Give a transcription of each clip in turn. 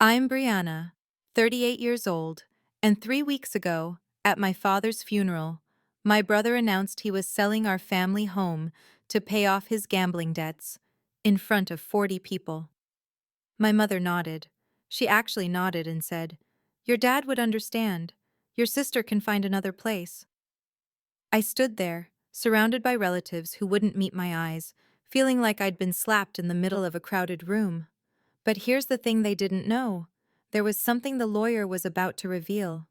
I'm Brianna, 38 years old, and 3 weeks ago, at my father's funeral, my brother announced he was selling our family home to pay off his gambling debts in front of 40 people. My mother nodded. She actually nodded and said, "Your dad would understand. Your sister can find another place." I stood there, surrounded by relatives who wouldn't meet my eyes, feeling like I'd been slapped in the middle of a crowded room. But here's the thing they didn't know. There was something the lawyer was about to reveal.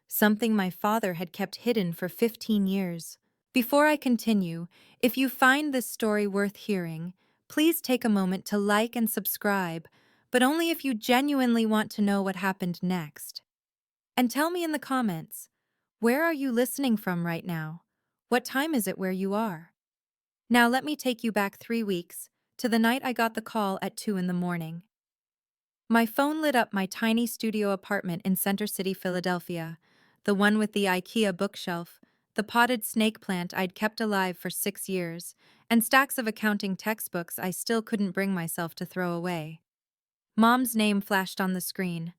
Something my father had kept hidden for 15 years. Before I continue, if you find this story worth hearing, please take a moment to like and subscribe, but only if you genuinely want to know what happened next. And tell me in the comments, where are you listening from right now? What time is it where you are? Now let me take you back 3 weeks, to the night I got the call at 2 in the morning. My phone lit up my tiny studio apartment in Center City, Philadelphia, the one with the IKEA bookshelf, the potted snake plant I'd kept alive for 6 years, and stacks of accounting textbooks I still couldn't bring myself to throw away. Mom's name flashed on the screen.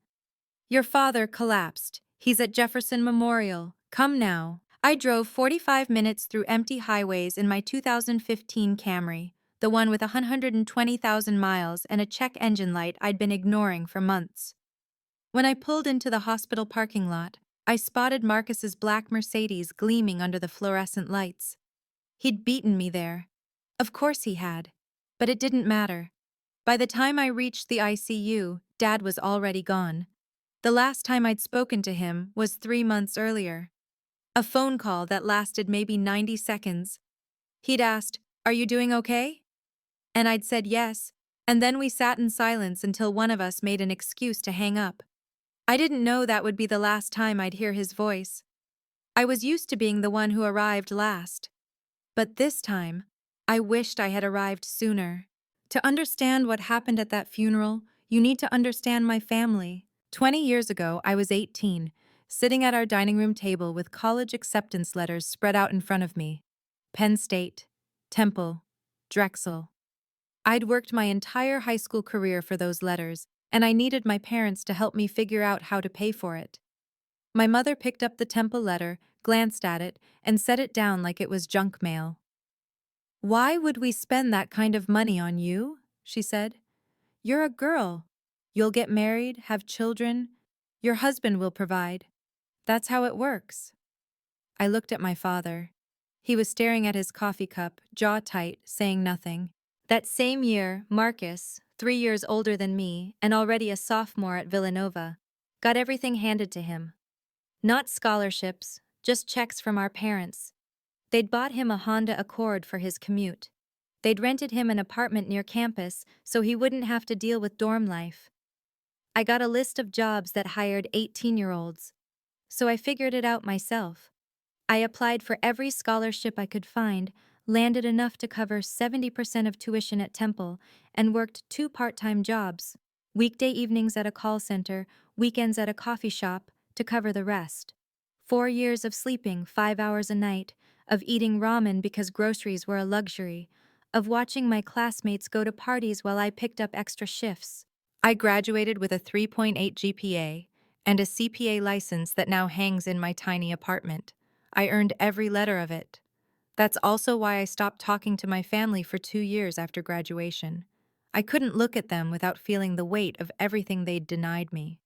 "Your father collapsed. He's at Jefferson Memorial. Come now." I drove 45 minutes through empty highways in my 2015 Camry, the one with 120,000 miles and a check engine light I'd been ignoring for months. When I pulled into the hospital parking lot, I spotted Marcus's black Mercedes gleaming under the fluorescent lights. He'd beaten me there. Of course he had. But it didn't matter. By the time I reached the ICU, Dad was already gone. The last time I'd spoken to him was 3 months earlier. A phone call that lasted maybe 90 seconds. He'd asked, "Are you doing okay?" And I'd said yes, and then we sat in silence until one of us made an excuse to hang up. I didn't know that would be the last time I'd hear his voice. I was used to being the one who arrived last. But this time, I wished I had arrived sooner. To understand what happened at that funeral, you need to understand my family. 20 years ago, I was 18, sitting at our dining room table with college acceptance letters spread out in front of me. Penn State, Temple, Drexel. I'd worked my entire high school career for those letters, and I needed my parents to help me figure out how to pay for it. My mother picked up the Temple letter, glanced at it, and set it down like it was junk mail. "Why would we spend that kind of money on you?" she said. "You're a girl. You'll get married, have children. Your husband will provide. That's how it works." I looked at my father. He was staring at his coffee cup, jaw tight, saying nothing. That same year, Marcus, 3 years older than me and already a sophomore at Villanova, got everything handed to him. Not scholarships, just checks from our parents. They'd bought him a Honda Accord for his commute. They'd rented him an apartment near campus so he wouldn't have to deal with dorm life. I got a list of jobs that hired 18-year-olds, so I figured it out myself. I applied for every scholarship I could find, landed enough to cover 70% of tuition at Temple, and worked 2 part-time jobs, weekday evenings at a call center, weekends at a coffee shop, to cover the rest. 4 years of sleeping 5 hours a night, of eating ramen because groceries were a luxury, of watching my classmates go to parties while I picked up extra shifts. I graduated with a 3.8 GPA and a CPA license that now hangs in my tiny apartment. I earned every letter of it. That's also why I stopped talking to my family for 2 years after graduation. I couldn't look at them without feeling the weight of everything they'd denied me.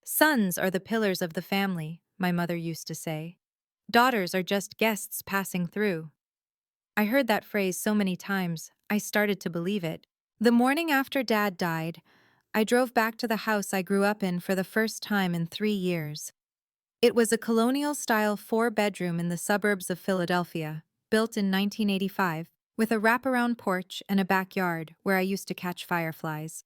"Sons are the pillars of the family," my mother used to say. "Daughters are just guests passing through." I heard that phrase so many times, I started to believe it. The morning after Dad died, I drove back to the house I grew up in for the first time in 3 years. It was a colonial-style 4-bedroom in the suburbs of Philadelphia, built in 1985, with a wraparound porch and a backyard where I used to catch fireflies.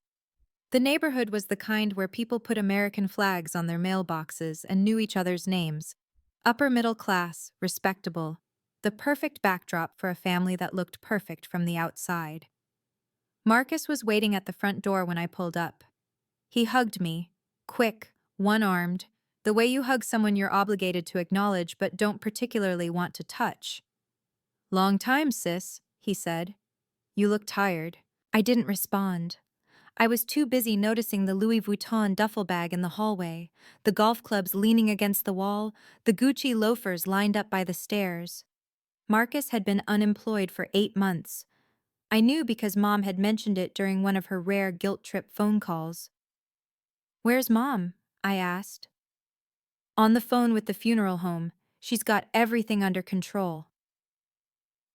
The neighborhood was the kind where people put American flags on their mailboxes and knew each other's names. Upper middle class, respectable, the perfect backdrop for a family that looked perfect from the outside. Marcus was waiting at the front door when I pulled up. He hugged me, quick, one-armed, the way you hug someone you're obligated to acknowledge but don't particularly want to touch. "Long time, sis," he said. "You look tired." I didn't respond. I was too busy noticing the Louis Vuitton duffel bag in the hallway, the golf clubs leaning against the wall, the Gucci loafers lined up by the stairs. Marcus had been unemployed for 8 months. I knew because Mom had mentioned it during one of her rare guilt trip phone calls. "Where's Mom?" I asked. "On the phone with the funeral home. She's got everything under control."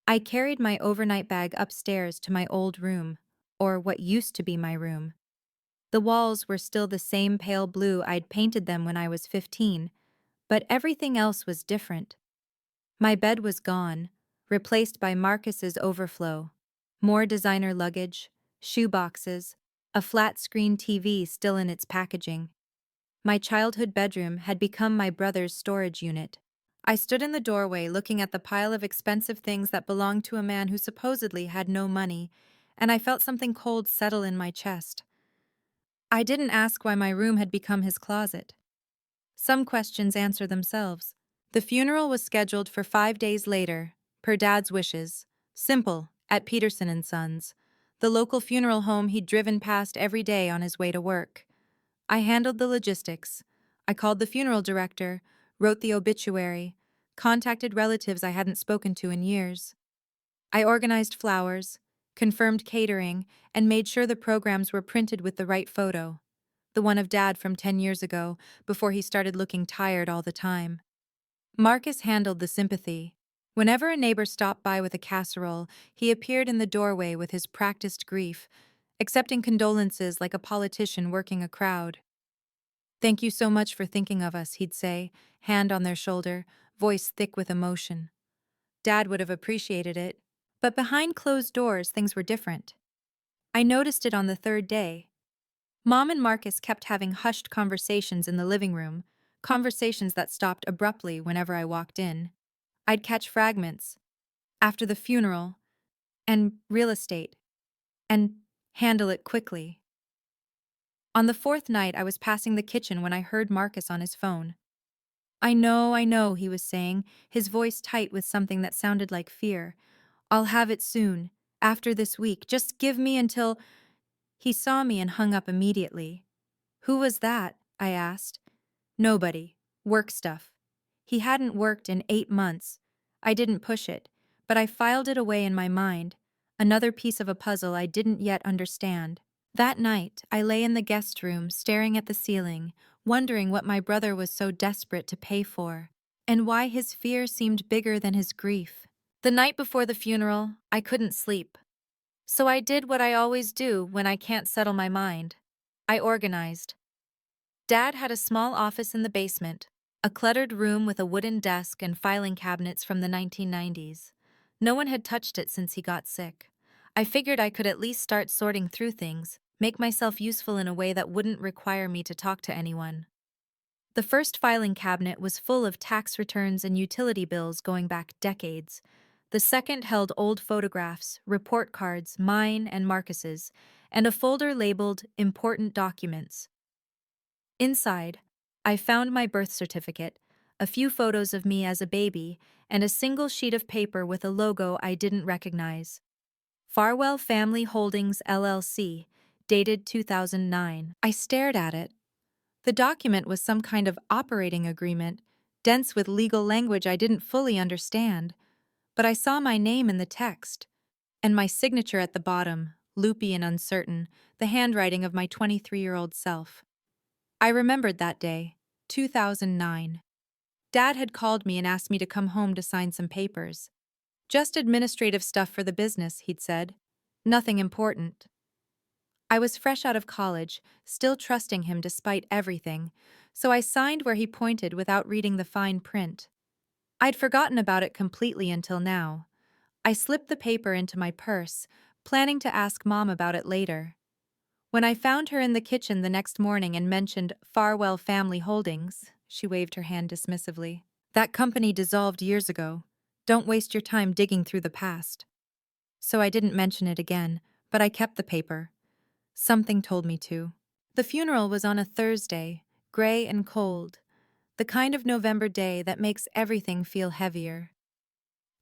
I carried my overnight bag upstairs to my old room, or what used to be my room. The walls were still the same pale blue I'd painted them when I was 15, but everything else was different. My bed was gone, replaced by Marcus's overflow. More designer luggage, shoe boxes, a flat-screen TV still in its packaging. My childhood bedroom had become my brother's storage unit. I stood in the doorway looking at the pile of expensive things that belonged to a man who supposedly had no money, and I felt something cold settle in my chest. I didn't ask why my room had become his closet. Some questions answer themselves. The funeral was scheduled for 5 days later, per Dad's wishes. Simple, at Peterson and Sons, the local funeral home he'd driven past every day on his way to work. I handled the logistics. I called the funeral director, wrote the obituary, contacted relatives I hadn't spoken to in years. I organized flowers, confirmed catering, and made sure the programs were printed with the right photo. The one of Dad from 10 years ago, before he started looking tired all the time. Marcus handled the sympathy. Whenever a neighbor stopped by with a casserole, he appeared in the doorway with his practiced grief, accepting condolences like a politician working a crowd. "Thank you so much for thinking of us," he'd say, hand on their shoulder, voice thick with emotion. Dad would have appreciated it. But behind closed doors, things were different. I noticed it on the third day. Mom and Marcus kept having hushed conversations in the living room, conversations that stopped abruptly whenever I walked in. I'd catch fragments. After the funeral, and real estate, and handle it quickly. On the fourth night, I was passing the kitchen when I heard Marcus on his phone. I know," he was saying, his voice tight with something that sounded like fear. "I'll have it soon, after this week. Just give me until—" He saw me and hung up immediately. "Who was that?" I asked. "Nobody. Work stuff." He hadn't worked in 8 months. I didn't push it, but I filed it away in my mind, another piece of a puzzle I didn't yet understand. That night, I lay in the guest room staring at the ceiling, wondering what my brother was so desperate to pay for, and why his fear seemed bigger than his grief. The night before the funeral, I couldn't sleep. So I did what I always do when I can't settle my mind. I organized. Dad had a small office in the basement, a cluttered room with a wooden desk and filing cabinets from the 1990s. No one had touched it since he got sick. I figured I could at least start sorting through things, make myself useful in a way that wouldn't require me to talk to anyone. The first filing cabinet was full of tax returns and utility bills going back decades. The second held old photographs, report cards, mine and Marcus's, and a folder labeled Important Documents. Inside, I found my birth certificate, a few photos of me as a baby, and a single sheet of paper with a logo I didn't recognize. Farwell Family Holdings LLC, dated 2009. I stared at it. The document was some kind of operating agreement, dense with legal language I didn't fully understand, but I saw my name in the text, and my signature at the bottom, loopy and uncertain, the handwriting of my 23-year-old self. I remembered that day, 2009. Dad had called me and asked me to come home to sign some papers. Just administrative stuff for the business, he'd said. Nothing important. I was fresh out of college, still trusting him despite everything, so I signed where he pointed without reading the fine print. I'd forgotten about it completely until now. I slipped the paper into my purse, planning to ask Mom about it later. When I found her in the kitchen the next morning and mentioned Farwell Family Holdings, she waved her hand dismissively. "That company dissolved years ago. Don't waste your time digging through the past." So I didn't mention it again, but I kept the paper. Something told me to. The funeral was on a Thursday, gray and cold, the kind of November day that makes everything feel heavier.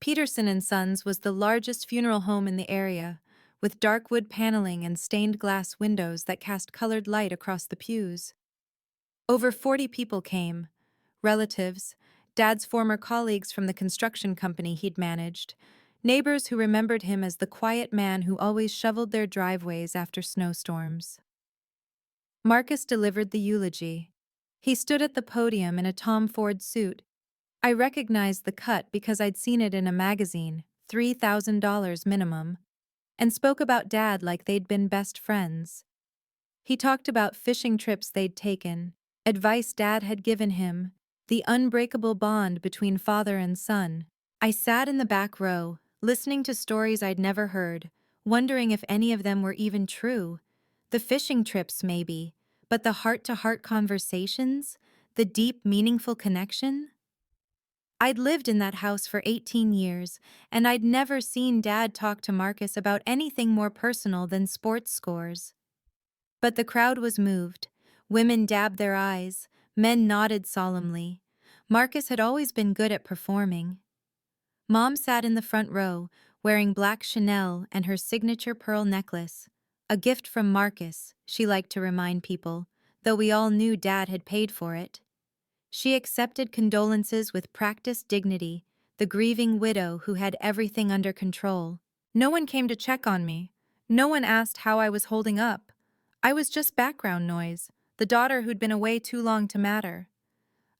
Peterson and Sons was the largest funeral home in the area, with dark wood paneling and stained glass windows that cast colored light across the pews. Over 40 people came: relatives, Dad's former colleagues from the construction company he'd managed, neighbors who remembered him as the quiet man who always shoveled their driveways after snowstorms. Marcus delivered the eulogy. He stood at the podium in a Tom Ford suit. I recognized the cut because I'd seen it in a magazine, $3,000 minimum, and spoke about Dad like they'd been best friends. He talked about fishing trips they'd taken, advice Dad had given him, the unbreakable bond between father and son. I sat in the back row, listening to stories I'd never heard, wondering if any of them were even true. The fishing trips, maybe, but the heart-to-heart conversations, the deep, meaningful connection? I'd lived in that house for 18 years, and I'd never seen Dad talk to Marcus about anything more personal than sports scores. But the crowd was moved. Women dabbed their eyes, men nodded solemnly. Marcus had always been good at performing. Mom sat in the front row, wearing black Chanel and her signature pearl necklace. A gift from Marcus, she liked to remind people, though we all knew Dad had paid for it. She accepted condolences with practiced dignity, the grieving widow who had everything under control. No one came to check on me. No one asked how I was holding up. I was just background noise, the daughter who'd been away too long to matter.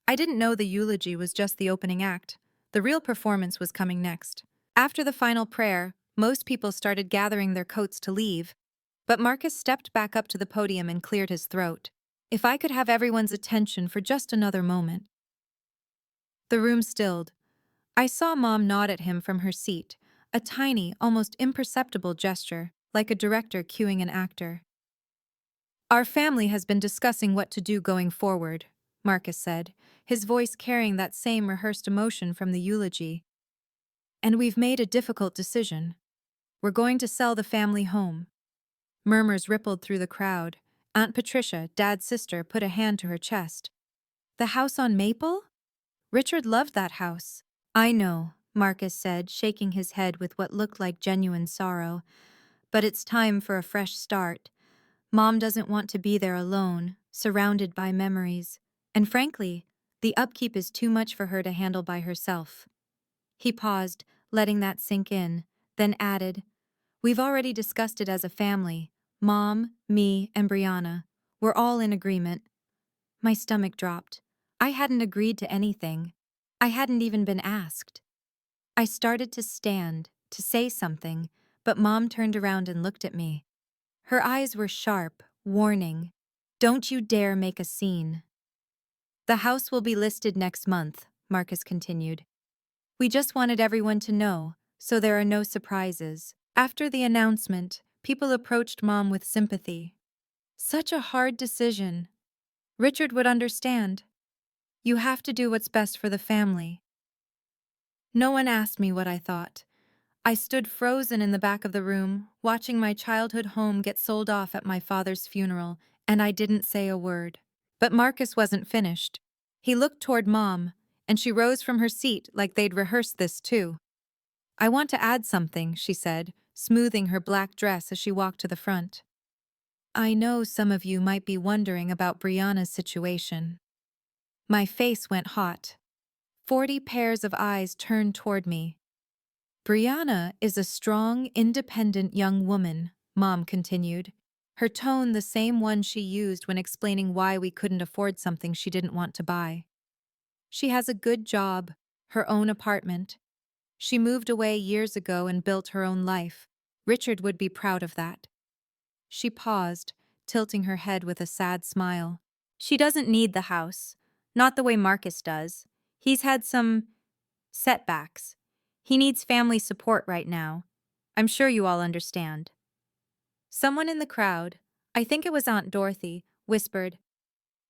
I didn't know the eulogy was just the opening act. The real performance was coming next. After the final prayer, most people started gathering their coats to leave, but Marcus stepped back up to the podium and cleared his throat. If I could have everyone's attention for just another moment. The room stilled. I saw Mom nod at him from her seat, a tiny, almost imperceptible gesture, like a director cueing an actor. Our family has been discussing what to do going forward, Marcus said, his voice carrying that same rehearsed emotion from the eulogy. And we've made a difficult decision. We're going to sell the family home. Murmurs rippled through the crowd. Aunt Patricia, Dad's sister, put a hand to her chest. The house on Maple? Richard loved that house. I know, Marcus said, shaking his head with what looked like genuine sorrow. But it's time for a fresh start. Mom doesn't want to be there alone, surrounded by memories. And frankly, the upkeep is too much for her to handle by herself. He paused, letting that sink in, then added, We've already discussed it as a family. Mom, me, and Brianna. We're all in agreement. My stomach dropped. I hadn't agreed to anything. I hadn't even been asked. I started to stand, to say something, but Mom turned around and looked at me. Her eyes were sharp, warning. Don't you dare make a scene. The house will be listed next month, Marcus continued. We just wanted everyone to know, so there are no surprises. After the announcement, people approached Mom with sympathy. Such a hard decision. Richard would understand. You have to do what's best for the family. No one asked me what I thought. I stood frozen in the back of the room, watching my childhood home get sold off at my father's funeral, and I didn't say a word. But Marcus wasn't finished. He looked toward Mom, and she rose from her seat like they'd rehearsed this too. I want to add something, she said, smoothing her black dress as she walked to the front. I know some of you might be wondering about Brianna's situation. My face went hot. 40 pairs of eyes turned toward me. Brianna is a strong, independent young woman, Mom continued, her tone the same one she used when explaining why we couldn't afford something she didn't want to buy. She has a good job, her own apartment. She moved away years ago and built her own life. Richard would be proud of that. She paused, tilting her head with a sad smile. She doesn't need the house, not the way Marcus does. He's had some setbacks. He needs family support right now. I'm sure you all understand. Someone in the crowd, I think it was Aunt Dorothy, whispered,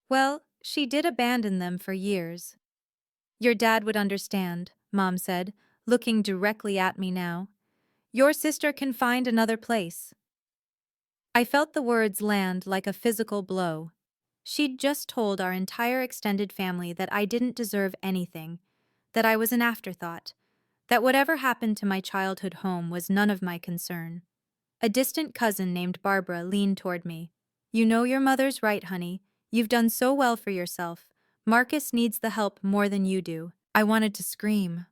Well, she did abandon them for years. Your dad would understand, Mom said, looking directly at me now. Your sister can find another place. I felt the words land like a physical blow. She'd just told our entire extended family that I didn't deserve anything, that I was an afterthought, that whatever happened to my childhood home was none of my concern. A distant cousin named Barbara leaned toward me. "You know your mother's right, honey. You've done so well for yourself. Marcus needs the help more than you do." I wanted to scream.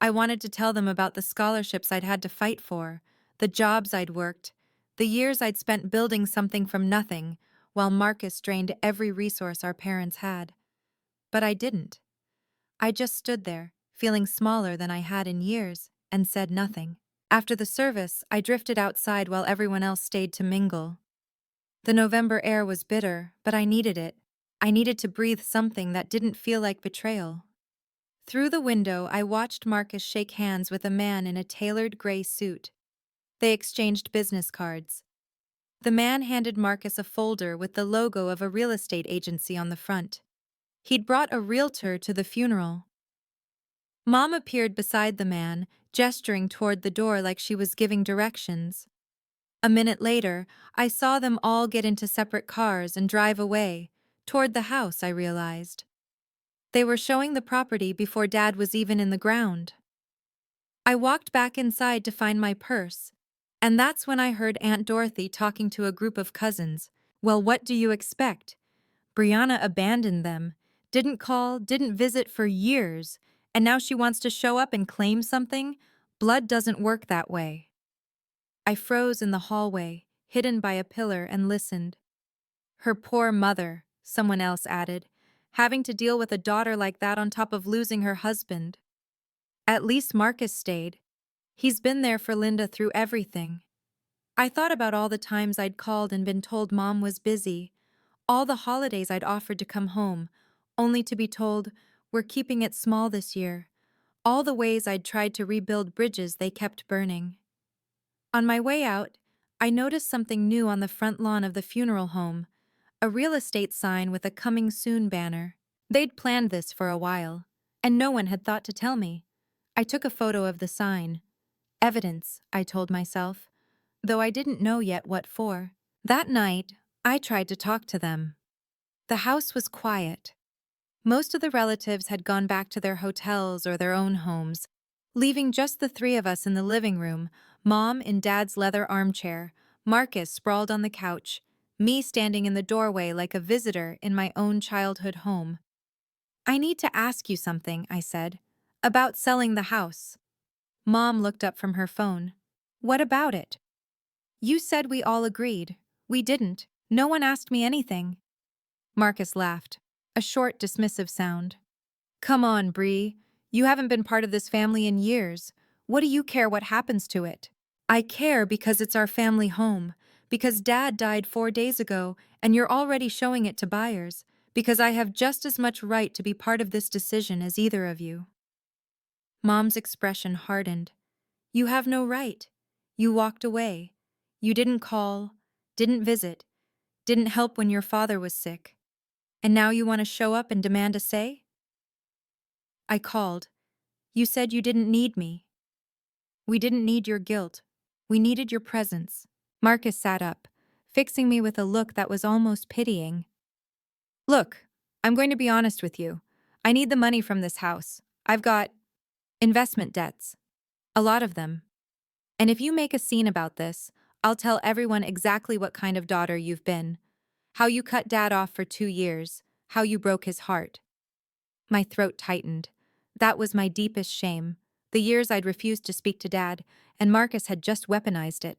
I wanted to tell them about the scholarships I'd had to fight for, the jobs I'd worked, the years I'd spent building something from nothing, while Marcus drained every resource our parents had. But I didn't. I just stood there, feeling smaller than I had in years, and said nothing. After the service, I drifted outside while everyone else stayed to mingle. The November air was bitter, but I needed it. I needed to breathe something that didn't feel like betrayal. Through the window, I watched Marcus shake hands with a man in a tailored gray suit. They exchanged business cards. The man handed Marcus a folder with the logo of a real estate agency on the front. He'd brought a realtor to the funeral. Mom appeared beside the man, gesturing toward the door like she was giving directions. A minute later, I saw them all get into separate cars and drive away, toward the house, I realized. They were showing the property before Dad was even in the ground. I walked back inside to find my purse, and that's when I heard Aunt Dorothy talking to a group of cousins. "Well, what do you expect? Brianna abandoned them, didn't call, didn't visit for years, and now she wants to show up and claim something? Blood doesn't work that way." I froze in the hallway, hidden by a pillar, and listened. "Her poor mother," someone else added, "having to deal with a daughter like that on top of losing her husband." At least Marcus stayed. He's been there for Linda through everything. I thought about all the times I'd called and been told Mom was busy, all the holidays I'd offered to come home, only to be told, "We're keeping it small this year," all the ways I'd tried to rebuild bridges they kept burning. On my way out, I noticed something new on the front lawn of the funeral home, a real estate sign with a "Coming Soon" banner. They'd planned this for a while, and no one had thought to tell me. I took a photo of the sign. Evidence, I told myself, though I didn't know yet what for. That night, I tried to talk to them. The house was quiet. Most of the relatives had gone back to their hotels or their own homes, leaving just the three of us in the living room, Mom in Dad's leather armchair, Marcus sprawled on the couch, me standing in the doorway like a visitor in my own childhood home. "I need to ask you something," I said, "about selling the house." Mom looked up from her phone. "What about it?" "You said we all agreed." "We didn't. No one asked me anything." Marcus laughed, a short, dismissive sound. "Come on, Bree. You haven't been part of this family in years. What do you care what happens to it?" "I care because it's our family home, because Dad died 4 days ago and you're already showing it to buyers, because I have just as much right to be part of this decision as either of you." Mom's expression hardened. "You have no right. You walked away. You didn't call, didn't visit, didn't help when your father was sick. And now you want to show up and demand a say?" I called. "You said you didn't need me." "We didn't need your guilt. We needed your presence." Marcus sat up, fixing me with a look that was almost pitying. "Look, I'm going to be honest with you. I need the money from this house. I've got investment debts. A lot of them. And if you make a scene about this, I'll tell everyone exactly what kind of daughter you've been. How you cut Dad off for 2 years. How you broke his heart." My throat tightened. That was my deepest shame. The years I'd refused to speak to Dad, and Marcus had just weaponized it.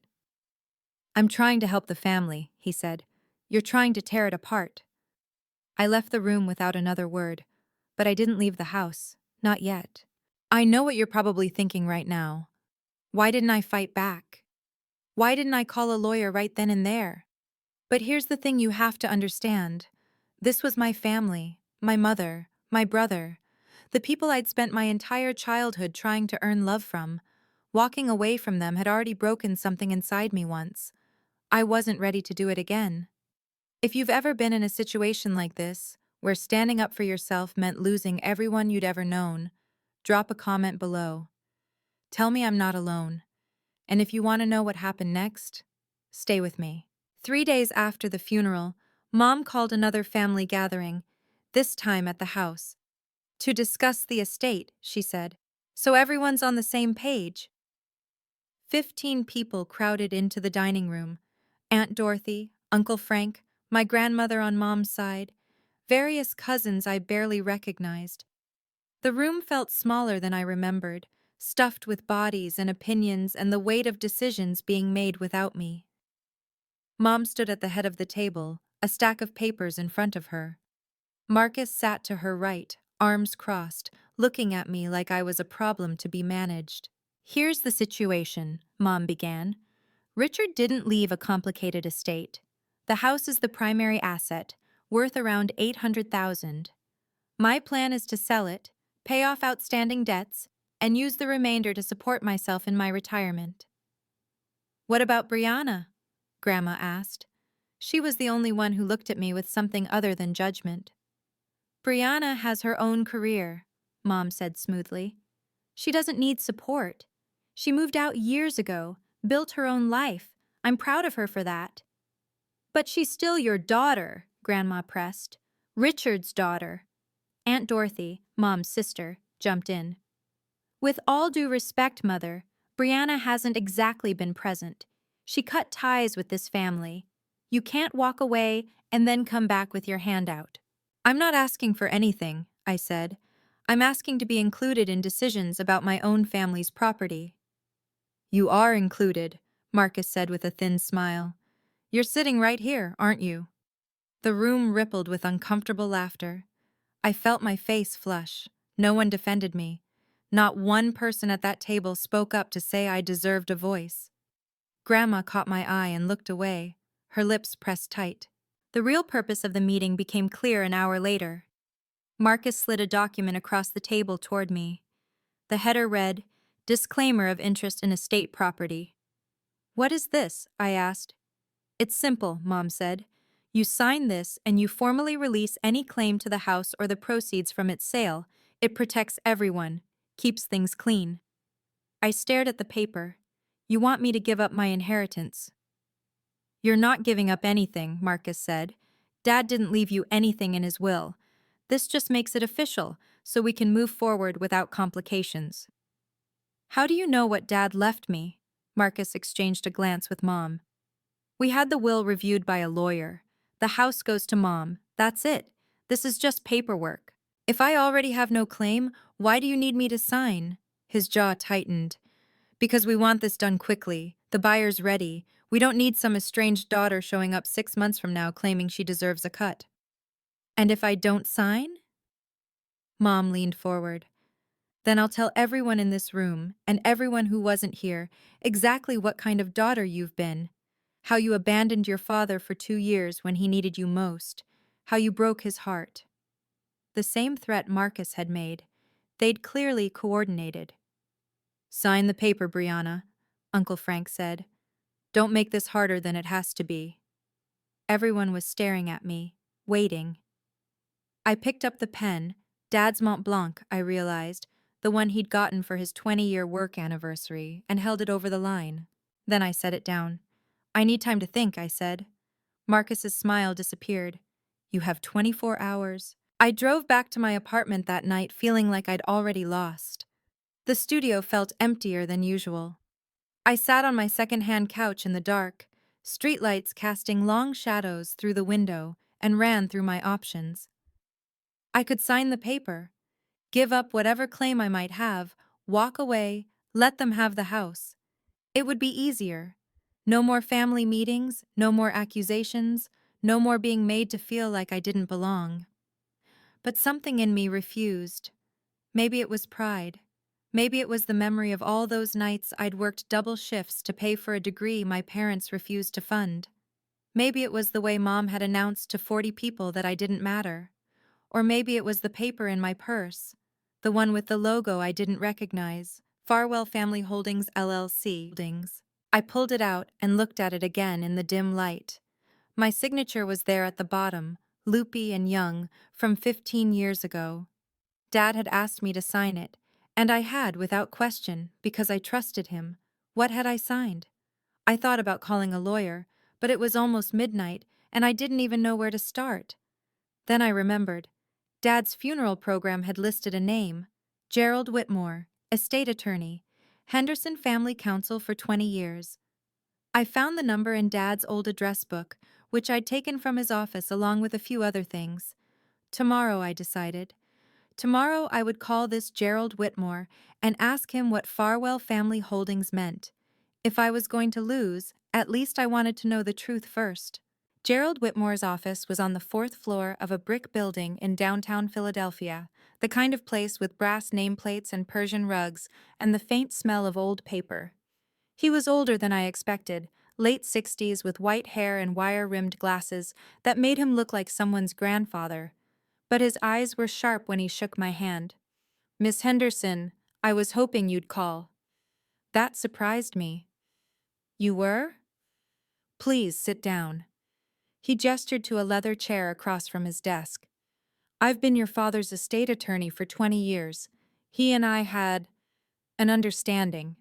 "I'm trying to help the family," he said. "You're trying to tear it apart." I left the room without another word, but I didn't leave the house. Not yet. I know what you're probably thinking right now. Why didn't I fight back? Why didn't I call a lawyer right then and there? But here's the thing you have to understand. This was my family, my mother, my brother, the people I'd spent my entire childhood trying to earn love from. Walking away from them had already broken something inside me once. I wasn't ready to do it again. If you've ever been in a situation like this, where standing up for yourself meant losing everyone you'd ever known, drop a comment below. Tell me I'm not alone. And if you want to know what happened next, stay with me. 3 days after the funeral, Mom called another family gathering, this time at the house. "To discuss the estate," she said. "So everyone's on the same page." 15 people crowded into the dining room. Aunt Dorothy, Uncle Frank, my grandmother on Mom's side, various cousins I barely recognized. The room felt smaller than I remembered, stuffed with bodies and opinions and the weight of decisions being made without me. Mom stood at the head of the table, a stack of papers in front of her. Marcus sat to her right, arms crossed, looking at me like I was a problem to be managed. "Here's the situation," Mom began. "Richard didn't leave a complicated estate. The house is the primary asset, worth around $800,000. My plan is to sell it, pay off outstanding debts, and use the remainder to support myself in my retirement." "What about Brianna?" Grandma asked. She was the only one who looked at me with something other than judgment. "Brianna has her own career," Mom said smoothly. "She doesn't need support. She moved out years ago, built her own life. I'm proud of her for that." "But she's still your daughter," Grandma pressed. "Richard's daughter." Aunt Dorothy, Mom's sister, jumped in. "With all due respect, Mother, Brianna hasn't exactly been present. She cut ties with this family. You can't walk away and then come back with your hand out." "I'm not asking for anything," I said. "I'm asking to be included in decisions about my own family's property." "You are included," Marcus said with a thin smile. "You're sitting right here, aren't you?" The room rippled with uncomfortable laughter. I felt my face flush. No one defended me. Not one person at that table spoke up to say I deserved a voice. Grandma caught my eye and looked away, her lips pressed tight. The real purpose of the meeting became clear an hour later. Marcus slid a document across the table toward me. The header read, "Disclaimer of interest in estate property." "What is this?" I asked. "It's simple," Mom said. "You sign this and you formally release any claim to the house or the proceeds from its sale. It protects everyone, keeps things clean." I stared at the paper. "You want me to give up my inheritance?" "You're not giving up anything," Marcus said. "Dad didn't leave you anything in his will. This just makes it official, so we can move forward without complications." "How do you know what Dad left me?" Marcus exchanged a glance with Mom. "We had the will reviewed by a lawyer. The house goes to Mom. That's it. This is just paperwork. If I already have no claim, why do you need me to sign?" His jaw tightened. "Because we want this done quickly. The buyer's ready. We don't need some estranged daughter showing up 6 months from now claiming she deserves a cut." "And if I don't sign?" Mom leaned forward. "Then I'll tell everyone in this room, and everyone who wasn't here, exactly what kind of daughter you've been. How you abandoned your father for 2 years when he needed you most. How you broke his heart." The same threat Marcus had made. They'd clearly coordinated. "Sign the paper, Brianna," Uncle Frank said. "Don't make this harder than it has to be." Everyone was staring at me, waiting. I picked up the pen, Dad's Mont Blanc, I realized, the one he'd gotten for his 20-year work anniversary, and held it over the line. Then I set it down. "I need time to think," I said. Marcus's smile disappeared. "You have 24 hours. I drove back to my apartment that night feeling like I'd already lost. The studio felt emptier than usual. I sat on my second-hand couch in the dark, streetlights casting long shadows through the window, and ran through my options. I could sign the paper, give up whatever claim I might have, walk away, let them have the house. It would be easier. No more family meetings, no more accusations, no more being made to feel like I didn't belong. But something in me refused. Maybe it was pride. Maybe it was the memory of all those nights I'd worked double shifts to pay for a degree my parents refused to fund. Maybe it was the way Mom had announced to 40 people that I didn't matter. Or maybe it was the paper in my purse, the one with the logo I didn't recognize, Farwell Family Holdings LLC. I pulled it out and looked at it again in the dim light. My signature was there at the bottom, loopy and young, from 15 years ago. Dad had asked me to sign it, and I had without question, because I trusted him. What had I signed? I thought about calling a lawyer, but it was almost midnight, and I didn't even know where to start. Then I remembered. Dad's funeral program had listed a name, Gerald Whitmore, estate attorney, Henderson Family Council for 20 years. I found the number in Dad's old address book, which I'd taken from his office along with a few other things. Tomorrow, I decided. Tomorrow I would call this Gerald Whitmore and ask him what Farwell Family Holdings meant. If I was going to lose, at least I wanted to know the truth first. Gerald Whitmore's office was on the fourth floor of a brick building in downtown Philadelphia, the kind of place with brass nameplates and Persian rugs and the faint smell of old paper. He was older than I expected, late 60s with white hair and wire-rimmed glasses that made him look like someone's grandfather. But his eyes were sharp when he shook my hand. "Miss Henderson, I was hoping you'd call." That surprised me. "You were? Please sit down." He gestured to a leather chair across from his desk. "I've been your father's estate attorney for 20 years. He and I had an understanding."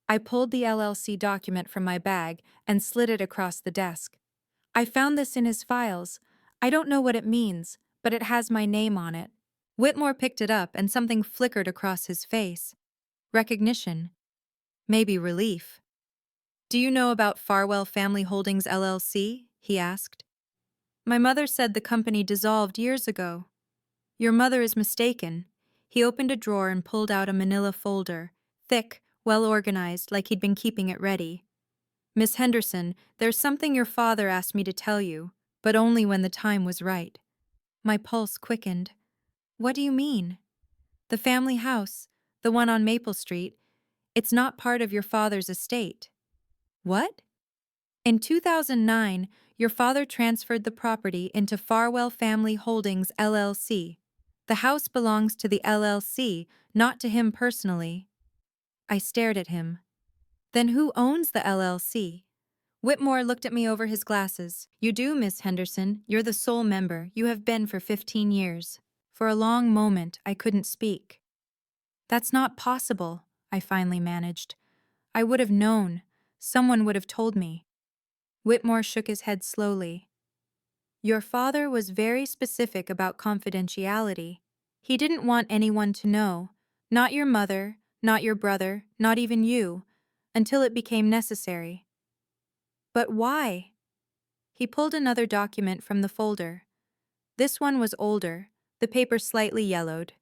I pulled the LLC document from my bag and slid it across the desk. "I found this in his files. I don't know what it means, but it has my name on it." Whitmore picked it up and something flickered across his face. Recognition. Maybe relief. "Do you know about Farwell Family Holdings LLC?" he asked. "My mother said the company dissolved years ago." "Your mother is mistaken." He opened a drawer and pulled out a manila folder, thick, well-organized, like he'd been keeping it ready. "Miss Henderson, there's something your father asked me to tell you, but only when the time was right." My pulse quickened. "What do you mean?" "The family house, the one on Maple Street, it's not part of your father's estate." "What?" "In 2009, your father transferred the property into Farwell Family Holdings LLC. The house belongs to the LLC, not to him personally." I stared at him. "Then who owns the LLC?" Whitmore looked at me over his glasses. "You do, Miss Henderson. You're the sole member. You have been for 15 years. For a long moment, I couldn't speak. "That's not possible," I finally managed. "I would have known. Someone would have told me." Whitmore shook his head slowly. "Your father was very specific about confidentiality. He didn't want anyone to know. Not your mother, not your brother, not even you, until it became necessary." "But why?" He pulled another document from the folder. This one was older, the paper slightly yellowed.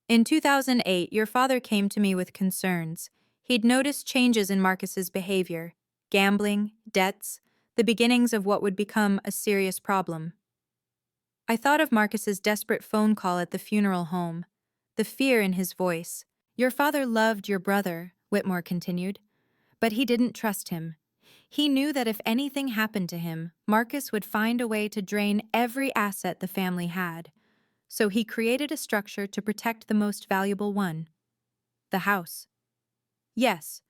"In 2008, your father came to me with concerns. He'd noticed changes in Marcus's behavior, gambling, debts, the beginnings of what would become a serious problem." I thought of Marcus's desperate phone call at the funeral home, the fear in his voice. "Your father loved your brother," Whitmore continued, "but he didn't trust him. He knew that if anything happened to him, Marcus would find a way to drain every asset the family had. So he created a structure to protect the most valuable one. The house." "Yes.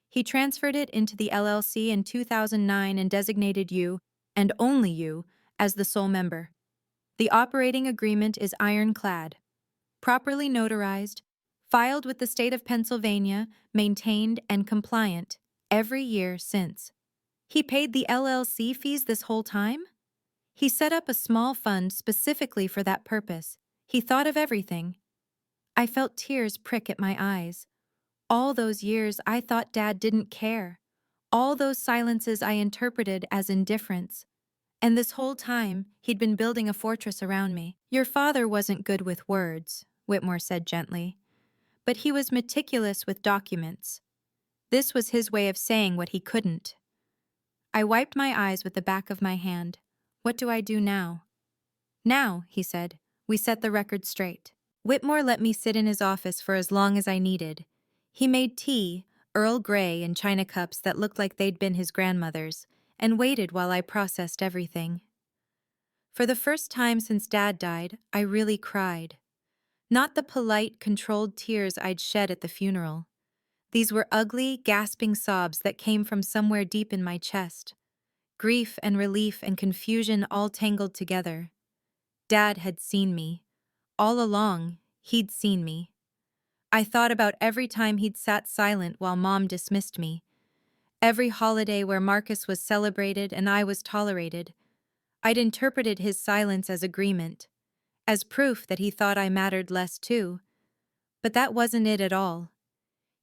He transferred it into the LLC in 2009 and designated you, and only you, as the sole member. The operating agreement is ironclad, properly notarized, filed with the state of Pennsylvania, maintained and compliant every year since." "He paid the LLC fees this whole time?" "He set up a small fund specifically for that purpose. He thought of everything." I felt tears prick at my eyes. All those years I thought Dad didn't care. All those silences I interpreted as indifference. And this whole time, he'd been building a fortress around me. "Your father wasn't good with words," Whitmore said gently, "but he was meticulous with documents. This was his way of saying what he couldn't." I wiped my eyes with the back of my hand. "What do I do now?" "Now," he said, "we set the record straight." Whitmore let me sit in his office for as long as I needed. He made tea, Earl Grey in china cups that looked like they'd been his grandmother's, and waited while I processed everything. For the first time since Dad died, I really cried. Not the polite, controlled tears I'd shed at the funeral. These were ugly, gasping sobs that came from somewhere deep in my chest. Grief and relief and confusion all tangled together. Dad had seen me. All along, he'd seen me. I thought about every time he'd sat silent while Mom dismissed me. Every holiday where Marcus was celebrated and I was tolerated. I'd interpreted his silence as agreement, as proof that he thought I mattered less too. But that wasn't it at all.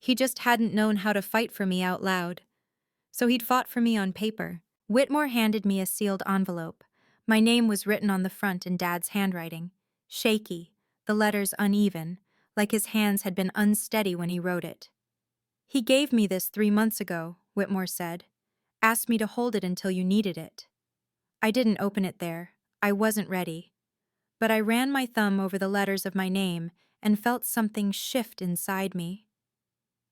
He just hadn't known how to fight for me out loud. So he'd fought for me on paper. Whitmore handed me a sealed envelope. My name was written on the front in Dad's handwriting. Shaky, the letters uneven, like his hands had been unsteady when he wrote it. He gave me this 3 months ago, Whitmore said. Asked me to hold it until you needed it. I didn't open it there. I wasn't ready. But I ran my thumb over the letters of my name and felt something shift inside me.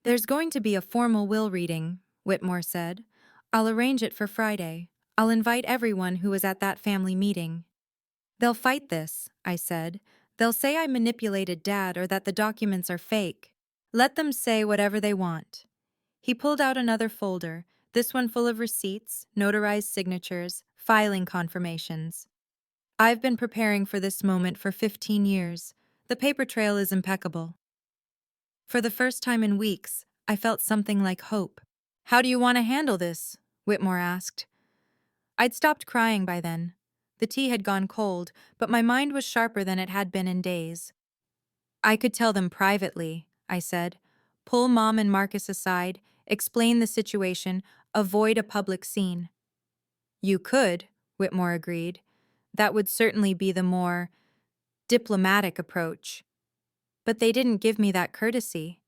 There's going to be a formal will reading, Whitmore said. I'll arrange it for Friday. I'll invite everyone who was at that family meeting. They'll fight this, I said. They'll say I manipulated Dad or that the documents are fake. Let them say whatever they want. He pulled out another folder, this one full of receipts, notarized signatures, filing confirmations. I've been preparing for this moment for 15 years. The paper trail is impeccable. For the first time in weeks, I felt something like hope. How do you want to handle this? Whitmore asked. I'd stopped crying by then. The tea had gone cold, but my mind was sharper than it had been in days. I could tell them privately, I said. Pull Mom and Marcus aside, explain the situation, avoid a public scene. You could, Whitmore agreed. That would certainly be the more diplomatic approach. But they didn't give me that courtesy.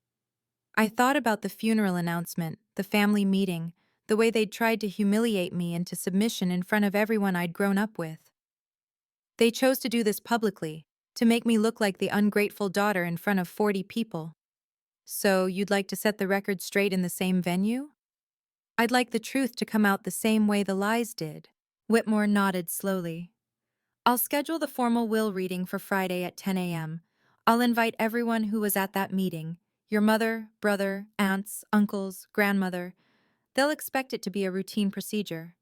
I thought about the funeral announcement, the family meeting, the way they'd tried to humiliate me into submission in front of everyone I'd grown up with. They chose to do this publicly, to make me look like the ungrateful daughter in front of 40 people. So you'd like to set the record straight in the same venue? I'd like the truth to come out the same way the lies did. Whitmore nodded slowly. I'll schedule the formal will reading for Friday at 10 a.m. I'll invite everyone who was at that meeting. Your mother, brother, aunts, uncles, grandmother. They'll expect it to be a routine procedure.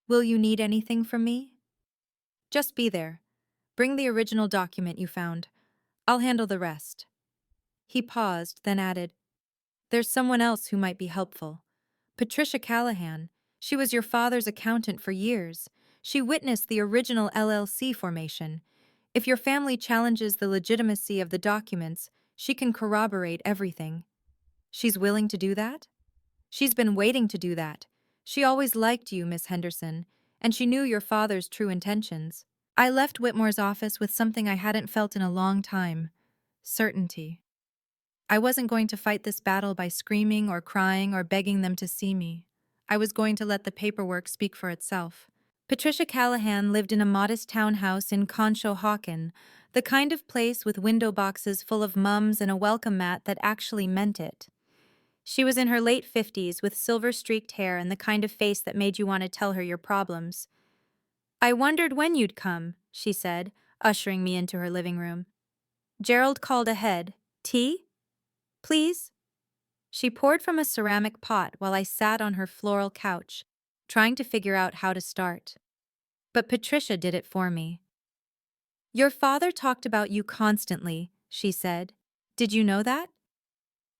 Will you need anything from me? Just be there. Bring the original document you found. I'll handle the rest. He paused, then added, There's someone else who might be helpful. Patricia Callahan. She was your father's accountant for years. She witnessed the original LLC formation. If your family challenges the legitimacy of the documents, she can corroborate everything. She's willing to do that? She's been waiting to do that. She always liked you, Miss Henderson, and she knew your father's true intentions. I left Whitmore's office with something I hadn't felt in a long time: certainty. I wasn't going to fight this battle by screaming or crying or begging them to see me. I was going to let the paperwork speak for itself. Patricia Callahan lived in a modest townhouse in Conshohocken, the kind of place with window boxes full of mums and a welcome mat that actually meant it. She was in her late 50s with silver-streaked hair and the kind of face that made you want to tell her your problems. I wondered when you'd come, she said, ushering me into her living room. Gerald called ahead. Tea? Please? She poured from a ceramic pot while I sat on her floral couch, trying to figure out how to start. But Patricia did it for me. Your father talked about you constantly, she said. Did you know that?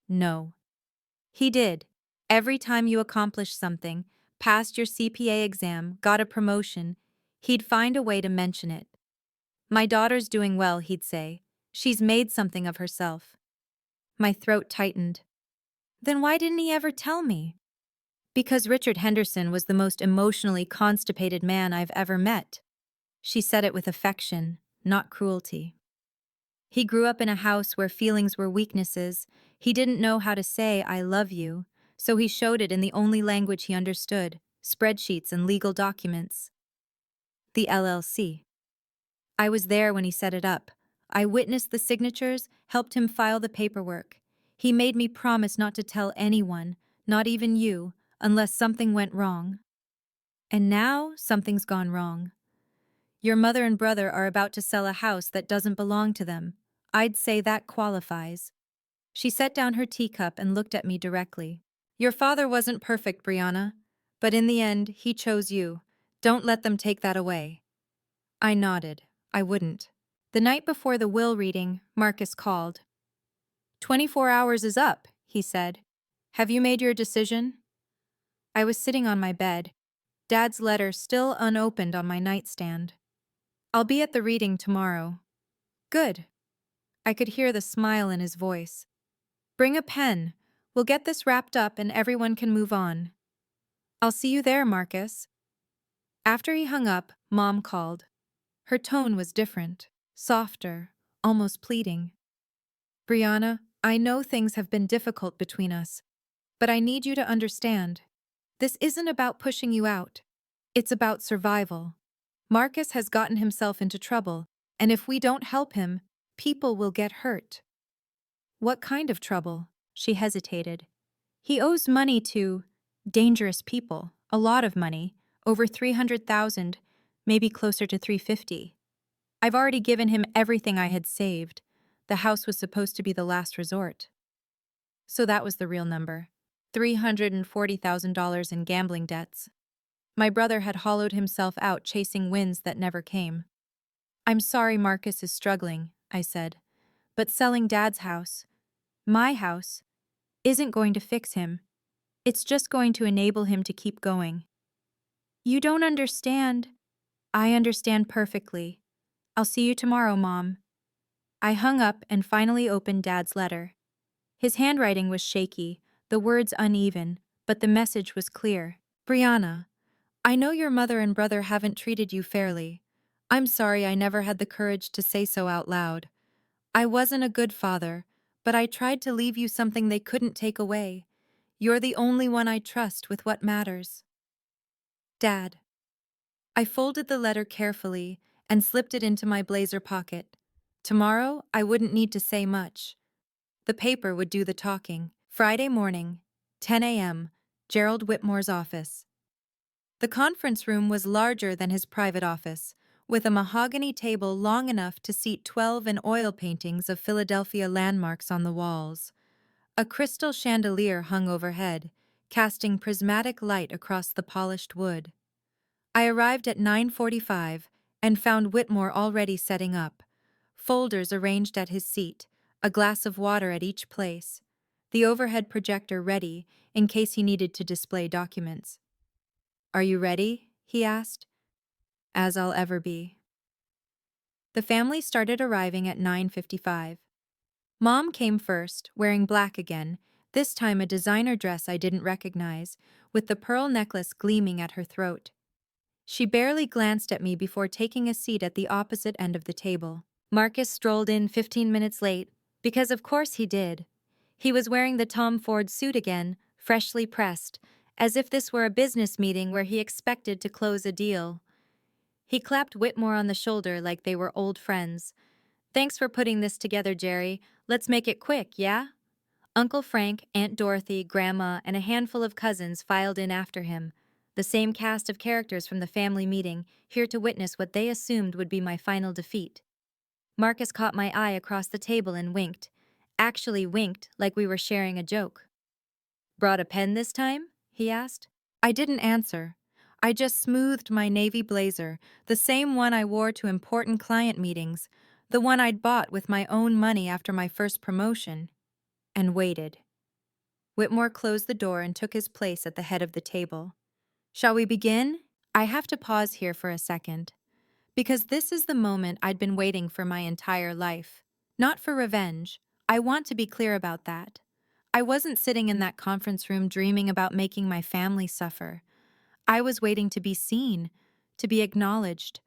No. He did. Every time you accomplished something, passed your CPA exam, got a promotion, he'd find a way to mention it. My daughter's doing well, he'd say. She's made something of herself. My throat tightened. Then why didn't he ever tell me? Because Richard Henderson was the most emotionally constipated man I've ever met. She said it with affection, not cruelty. He grew up in a house where feelings were weaknesses. He didn't know how to say, I love you, so he showed it in the only language he understood: spreadsheets and legal documents. The LLC. I was there when he set it up. I witnessed the signatures, helped him file the paperwork. He made me promise not to tell anyone, not even you, unless something went wrong. And now something's gone wrong. Your mother and brother are about to sell a house that doesn't belong to them. I'd say that qualifies. She set down her teacup and looked at me directly. Your father wasn't perfect, Brianna, but in the end, he chose you. Don't let them take that away. I nodded. I wouldn't. The night before the will reading, Marcus called. 24 hours is up, he said. Have you made your decision? I was sitting on my bed, Dad's letter still unopened on my nightstand. I'll be at the reading tomorrow. Good. I could hear the smile in his voice. Bring a pen. We'll get this wrapped up and everyone can move on. I'll see you there, Marcus. After he hung up, Mom called. Her tone was different, softer, almost pleading. Brianna, I know things have been difficult between us, but I need you to understand. This isn't about pushing you out. It's about survival. Marcus has gotten himself into trouble, and if we don't help him, people will get hurt. What kind of trouble? She hesitated. He owes money to dangerous people, a lot of money, over 300,000, maybe closer to 350. I've already given him everything I had saved. The house was supposed to be the last resort. So that was the real number. $340,000 in gambling debts. My brother had hollowed himself out chasing wins that never came. I'm sorry Marcus is struggling, I said, but selling Dad's house, my house, isn't going to fix him. It's just going to enable him to keep going. You don't understand. I understand perfectly. I'll see you tomorrow, Mom. I hung up and finally opened Dad's letter. His handwriting was shaky, the words uneven, but the message was clear. Brianna, I know your mother and brother haven't treated you fairly. I'm sorry I never had the courage to say so out loud. I wasn't a good father, but I tried to leave you something they couldn't take away. You're the only one I trust with what matters. Dad. I folded the letter carefully and slipped it into my blazer pocket. Tomorrow, I wouldn't need to say much. The paper would do the talking. Friday morning, 10 a.m., Gerald Whitmore's office. The conference room was larger than his private office, with a mahogany table long enough to seat 12 and oil paintings of Philadelphia landmarks on the walls. A crystal chandelier hung overhead, casting prismatic light across the polished wood. I arrived at 9:45 and found Whitmore already setting up. Folders arranged at his seat, a glass of water at each place, the overhead projector ready in case he needed to display documents. Are you ready? He asked. As I'll ever be. The family started arriving at 9:55. Mom came first, wearing black again, this time a designer dress I didn't recognize, with the pearl necklace gleaming at her throat. She barely glanced at me before taking a seat at the opposite end of the table. Marcus strolled in 15 minutes late, because of course he did. He was wearing the Tom Ford suit again, freshly pressed, as if this were a business meeting where he expected to close a deal. He clapped Whitmore on the shoulder like they were old friends. Thanks for putting this together, Jerry. Let's make it quick, yeah? Uncle Frank, Aunt Dorothy, Grandma, and a handful of cousins filed in after him. The same cast of characters from the family meeting, here to witness what they assumed would be my final defeat. Marcus caught my eye across the table and winked. Actually winked like we were sharing a joke. Brought a pen this time? He asked. I didn't answer. I just smoothed my navy blazer, the same one I wore to important client meetings, the one I'd bought with my own money after my first promotion, and waited. Whitmore closed the door and took his place at the head of the table. Shall we begin? I have to pause here for a second, because this is the moment I'd been waiting for my entire life. Not for revenge. I want to be clear about that. I wasn't sitting in that conference room dreaming about making my family suffer. I was waiting to be seen, to be acknowledged,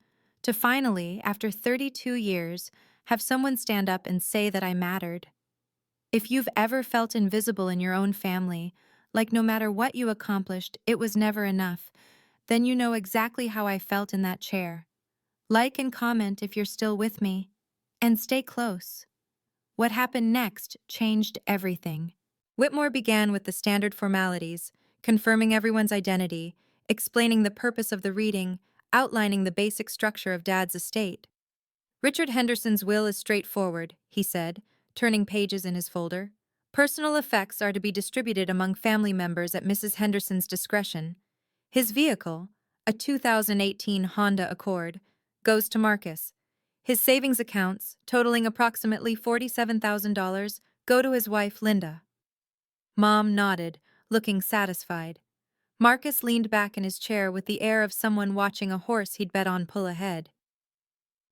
to finally, after 32 years, have someone stand up and say that I mattered. If you've ever felt invisible in your own family, like no matter what you accomplished, it was never enough, then you know exactly how I felt in that chair. Like and comment if you're still with me. And stay close. What happened next changed everything. Whitmore began with the standard formalities, confirming everyone's identity, explaining the purpose of the reading, outlining the basic structure of Dad's estate. Richard Henderson's will is straightforward, he said, turning pages in his folder. Personal effects are to be distributed among family members at Mrs. Henderson's discretion. His vehicle, a 2018 Honda Accord, goes to Marcus. His savings accounts, totaling approximately $47,000, go to his wife, Linda. Mom nodded, looking satisfied. Marcus leaned back in his chair with the air of someone watching a horse he'd bet on pull ahead.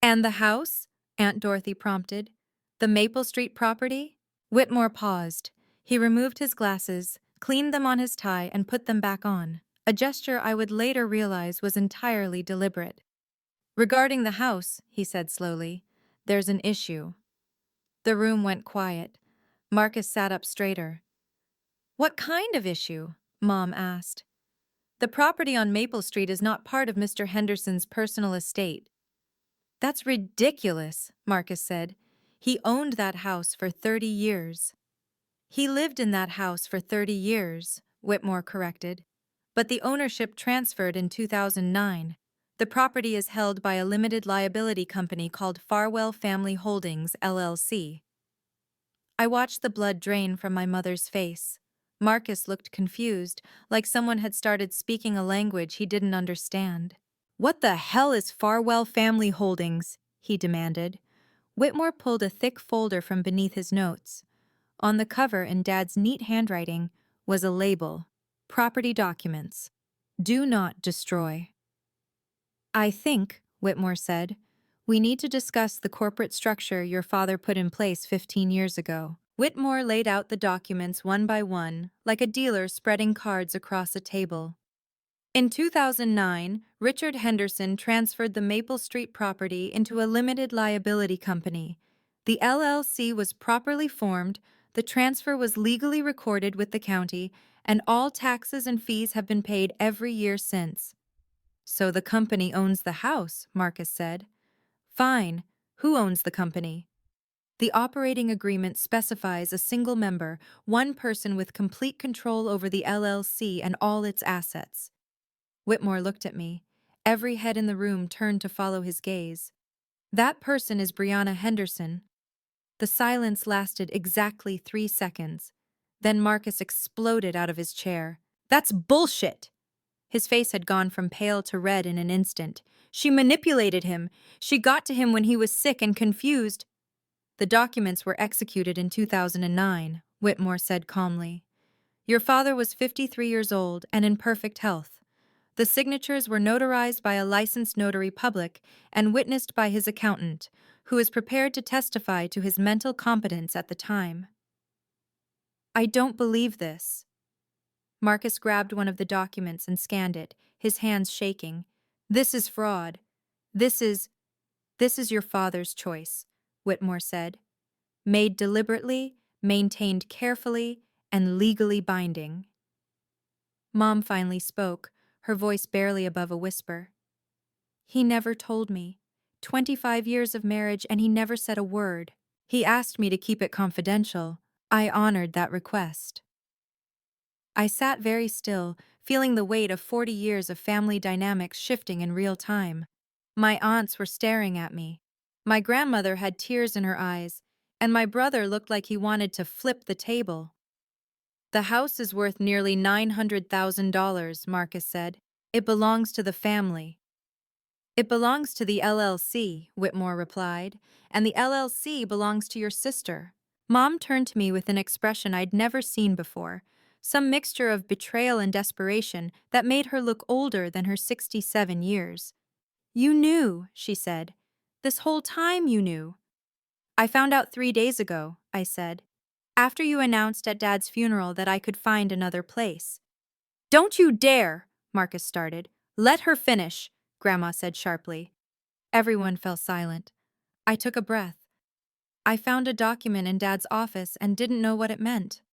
And the house? Aunt Dorothy prompted. The Maple Street property? Whitmore paused. He removed his glasses, cleaned them on his tie, and put them back on, a gesture I would later realize was entirely deliberate. "Regarding the house," he said slowly, "there's an issue." The room went quiet. Marcus sat up straighter. "What kind of issue?" Mom asked. "The property on Maple Street is not part of Mr. Henderson's personal estate." "That's ridiculous," Marcus said. "He owned that house for 30 years. "He lived in that house for 30 years, Whitmore corrected. "But the ownership transferred in 2009. The property is held by a limited liability company called Farwell Family Holdings, LLC. I watched the blood drain from my mother's face. Marcus looked confused, like someone had started speaking a language he didn't understand. "What the hell is Farwell Family Holdings?" he demanded. Whitmore pulled a thick folder from beneath his notes. On the cover, in Dad's neat handwriting, was a label: Property Documents. Do not destroy. "I think," Whitmore said, "we need to discuss the corporate structure your father put in place 15 years ago." Whitmore laid out the documents one by one, like a dealer spreading cards across a table. In 2009, Richard Henderson transferred the Maple Street property into a limited liability company. The LLC was properly formed, the transfer was legally recorded with the county, and all taxes and fees have been paid every year since. "So the company owns the house," Marcus said. "Fine. Who owns the company?" "The operating agreement specifies a single member, one person with complete control over the LLC and all its assets." Whitmore looked at me. Every head in the room turned to follow his gaze. "That person is Brianna Henderson." The silence lasted exactly 3 seconds. Then Marcus exploded out of his chair. "That's bullshit!" His face had gone from pale to red in an instant. "She manipulated him. She got to him when he was sick and confused." "The documents were executed in 2009, Whitmore said calmly. "Your father was 53 years old and in perfect health. The signatures were notarized by a licensed notary public and witnessed by his accountant, who is prepared to testify to his mental competence at the time." "I don't believe this." Marcus grabbed one of the documents and scanned it, his hands shaking. "This is fraud. This is your father's choice," Whitmore said. "Made deliberately, maintained carefully, and legally binding." Mom finally spoke, her voice barely above a whisper. "He never told me. 25 years of marriage and he never said a word. He asked me to keep it confidential. I honored that request." I sat very still, feeling the weight of 40 years of family dynamics shifting in real time. My aunts were staring at me. My grandmother had tears in her eyes, and my brother looked like he wanted to flip the table. "The house is worth nearly $900,000, Marcus said. "It belongs to the family." "It belongs to the LLC, Whitmore replied, "and the LLC belongs to your sister." Mom turned to me with an expression I'd never seen before, some mixture of betrayal and desperation that made her look older than her 67 years. "You knew," she said. "This whole time you knew." "I found out 3 days ago," I said, "after you announced at Dad's funeral that I could find another place." "Don't you dare!" Marcus started. "Let her finish," Grandma said sharply. Everyone fell silent. I took a breath. "I found a document in Dad's office and didn't know what it meant.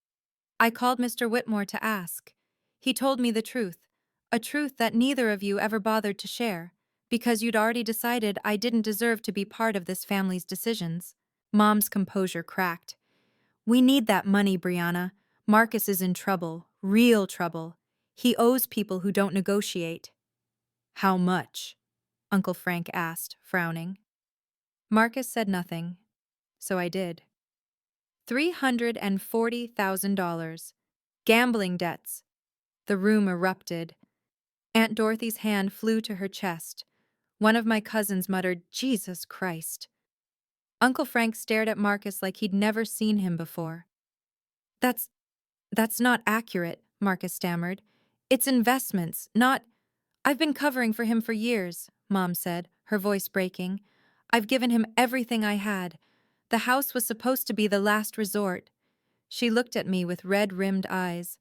I called Mr. Whitmore to ask. He told me the truth, a truth that neither of you ever bothered to share, because you'd already decided I didn't deserve to be part of this family's decisions." Mom's composure cracked. "We need that money, Brianna. Marcus is in trouble, real trouble. He owes people who don't negotiate." "How much?" Uncle Frank asked, frowning. Marcus said nothing, so I did. $340,000. Gambling debts. The room erupted. Aunt Dorothy's hand flew to her chest. One of my cousins muttered, "Jesus Christ." Uncle Frank stared at Marcus like he'd never seen him before. That's not accurate," Marcus stammered. "It's investments, not—" "I've been covering for him for years," Mom said, her voice breaking. "I've given him everything I had. The house was supposed to be the last resort. She looked at me with red-rimmed eyes.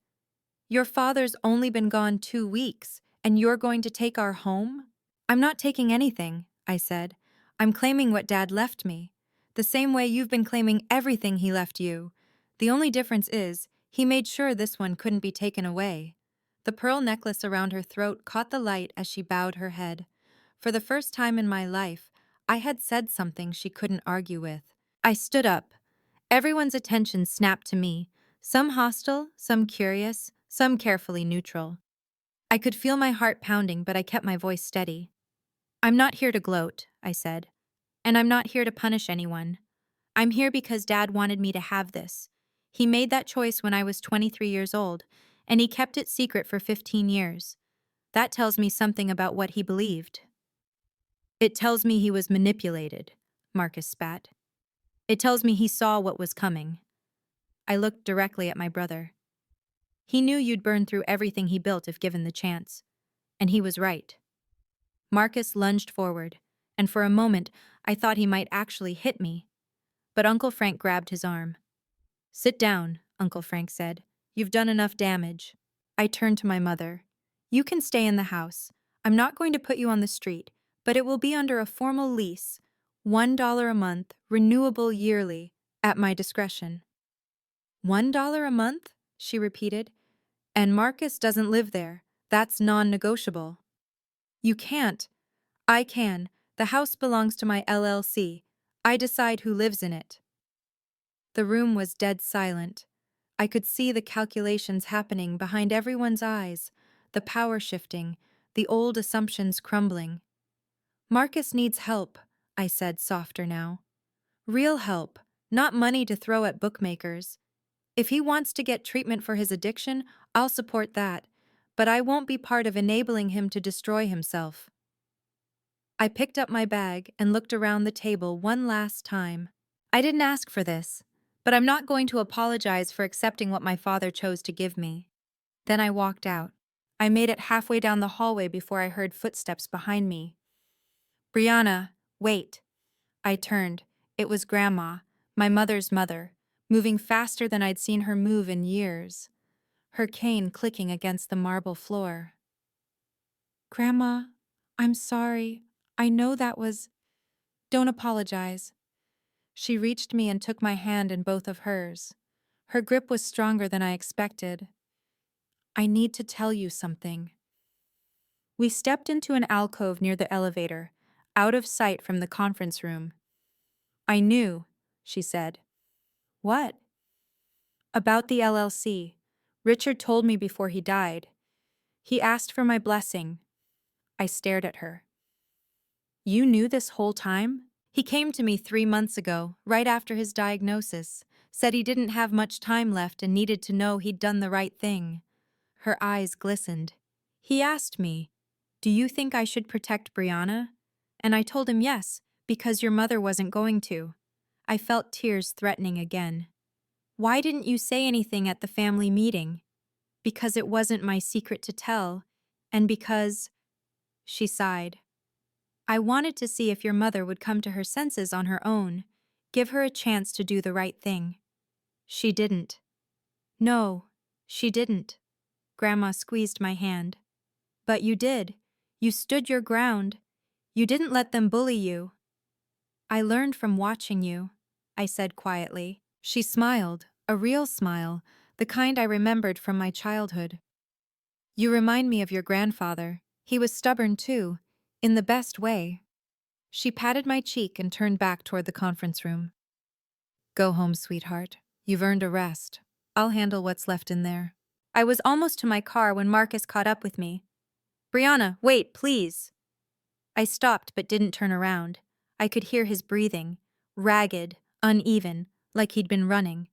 Your father's only been gone 2 weeks, and you're going to take our home? I'm not taking anything, I said. I'm claiming what Dad left me. The same way you've been claiming everything he left you. The only difference is, he made sure this one couldn't be taken away. The pearl necklace around her throat caught the light as she bowed her head. For the first time in my life, I had said something she couldn't argue with. I stood up. Everyone's attention snapped to me, some hostile, some curious, some carefully neutral. I could feel my heart pounding, but I kept my voice steady. I'm not here to gloat, I said. And I'm not here to punish anyone. I'm here because Dad wanted me to have this. He made that choice when I was 23 years old, and he kept it secret for 15 years. That tells me something about what he believed. It tells me he was manipulated, Marcus spat. It tells me he saw what was coming. I looked directly at my brother. He knew you'd burn through everything he built if given the chance. And he was right. Marcus lunged forward, and for a moment I thought he might actually hit me. But Uncle Frank grabbed his arm. Sit down, Uncle Frank said. You've done enough damage. I turned to my mother. You can stay in the house. I'm not going to put you on the street, but it will be under a formal lease, $1 a month, renewable yearly, at my discretion. $1 a month? She repeated. And Marcus doesn't live there. That's non-negotiable. You can't. I can. The house belongs to my LLC. I decide who lives in it. The room was dead silent. I could see the calculations happening behind everyone's eyes, the power shifting, the old assumptions crumbling. Marcus needs help, I said softer now. Real help, not money to throw at bookmakers. If he wants to get treatment for his addiction, I'll support that, but I won't be part of enabling him to destroy himself. I picked up my bag and looked around the table one last time. I didn't ask for this, but I'm not going to apologize for accepting what my father chose to give me. Then I walked out. I made it halfway down the hallway before I heard footsteps behind me. Brianna, wait. I turned. It was Grandma, my mother's mother, moving faster than I'd seen her move in years, her cane clicking against the marble floor. Grandma, I'm sorry. I know that was... Don't apologize. She reached me and took my hand in both of hers. Her grip was stronger than I expected. I need to tell you something. We stepped into an alcove near the elevator, out of sight from the conference room. I knew, she said. What? About the LLC. Richard told me before he died. He asked for my blessing. I stared at her. You knew this whole time? He came to me 3 months ago, right after his diagnosis, said he didn't have much time left and needed to know he'd done the right thing. Her eyes glistened. He asked me, do you think I should protect Brianna? And I told him yes, because your mother wasn't going to. I felt tears threatening again. Why didn't you say anything at the family meeting? Because it wasn't my secret to tell, and because... She sighed. I wanted to see if your mother would come to her senses on her own, give her a chance to do the right thing. She didn't. No, she didn't. Grandma squeezed my hand. But you did. You stood your ground. You didn't let them bully you. I learned from watching you, I said quietly. She smiled, a real smile, the kind I remembered from my childhood. You remind me of your grandfather. He was stubborn too, in the best way. She patted my cheek and turned back toward the conference room. Go home, sweetheart. You've earned a rest. I'll handle what's left in there. I was almost to my car when Marcus caught up with me. Brianna, wait, please. I stopped but didn't turn around. I could hear his breathing, ragged, uneven, like he'd been running.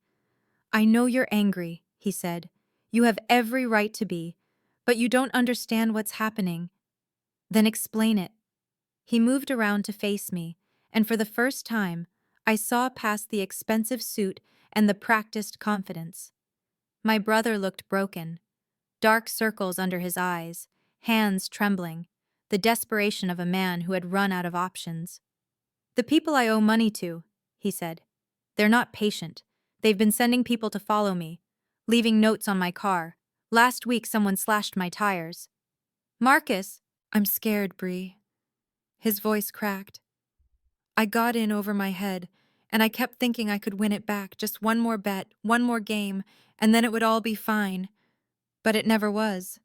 I know you're angry, he said. You have every right to be, but you don't understand what's happening. Then explain it. He moved around to face me, and for the first time, I saw past the expensive suit and the practiced confidence. My brother looked broken. Dark circles under his eyes, hands trembling, the desperation of a man who had run out of options. The people I owe money to, he said. They're not patient. They've been sending people to follow me, leaving notes on my car. Last week someone slashed my tires. Marcus! I'm scared, Bree. His voice cracked. I got in over my head, and I kept thinking I could win it back, just one more bet, one more game, and then it would all be fine. But it never was.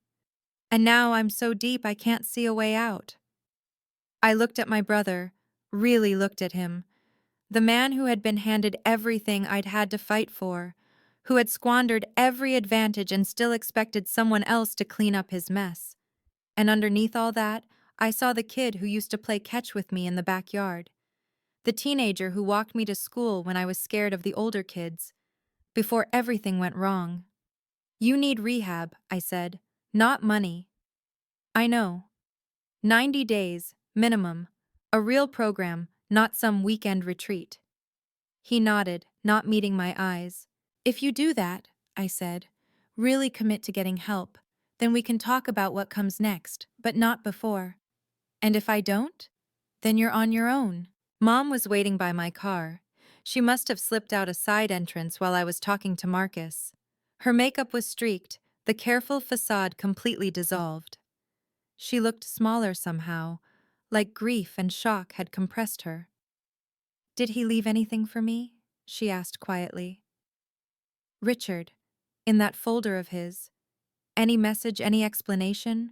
And now I'm so deep I can't see a way out. I looked at my brother, really looked at him. The man who had been handed everything I'd had to fight for, who had squandered every advantage and still expected someone else to clean up his mess. And underneath all that, I saw the kid who used to play catch with me in the backyard. The teenager who walked me to school when I was scared of the older kids, before everything went wrong. You need rehab, I said, not money. I know. 90 days, minimum. A real program, not some weekend retreat. He nodded, not meeting my eyes. If you do that, I said, really commit to getting help, then we can talk about what comes next, but not before. And if I don't? Then you're on your own. Mom was waiting by my car. She must have slipped out a side entrance while I was talking to Marcus. Her makeup was streaked, the careful facade completely dissolved. She looked smaller somehow, like grief and shock had compressed her. Did he leave anything for me? She asked quietly. Richard, in that folder of his. Any message, any explanation?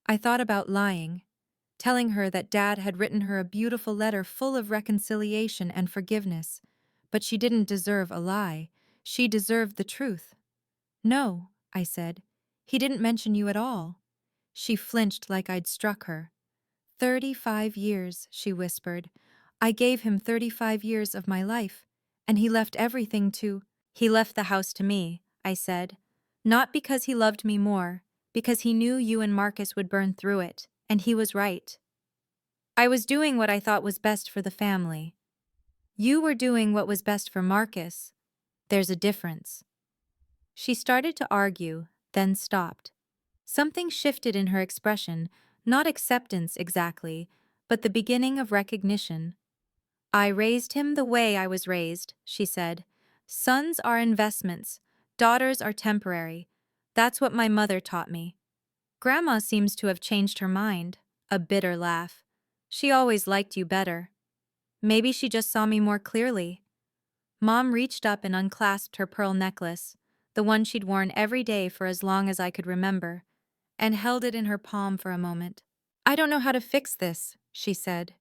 I thought about lying, telling her that Dad had written her a beautiful letter full of reconciliation and forgiveness, but she didn't deserve a lie. She deserved the truth. No, I said. He didn't mention you at all. She flinched like I'd struck her. 35 years, she whispered. I gave him 35 years of my life, and he left everything to— He left the house to me, I said. Not because he loved me more, because he knew you and Marcus would burn through it, and he was right. I was doing what I thought was best for the family. You were doing what was best for Marcus. There's a difference. She started to argue, then stopped. Something shifted in her expression, not acceptance exactly, but the beginning of recognition. I raised him the way I was raised, she said. Sons are investments, daughters are temporary. That's what my mother taught me. Grandma seems to have changed her mind, a bitter laugh. She always liked you better. Maybe she just saw me more clearly. Mom reached up and unclasped her pearl necklace, the one she'd worn every day for as long as I could remember, and held it in her palm for a moment. I don't know how to fix this, she said.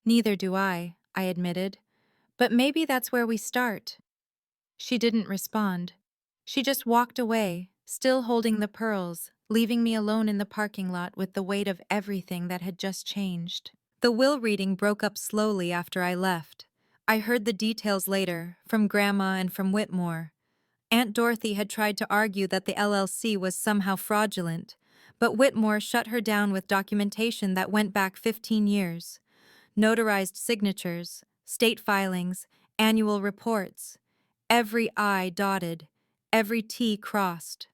Neither do I admitted. But maybe that's where we start. She didn't respond. She just walked away, still holding the pearls, leaving me alone in the parking lot with the weight of everything that had just changed. The will reading broke up slowly after I left. I heard the details later, from Grandma and from Whitmore. Aunt Dorothy had tried to argue that the LLC was somehow fraudulent, but Whitmore shut her down with documentation that went back 15 years. Notarized signatures, state filings, annual reports. Every I dotted, every T crossed.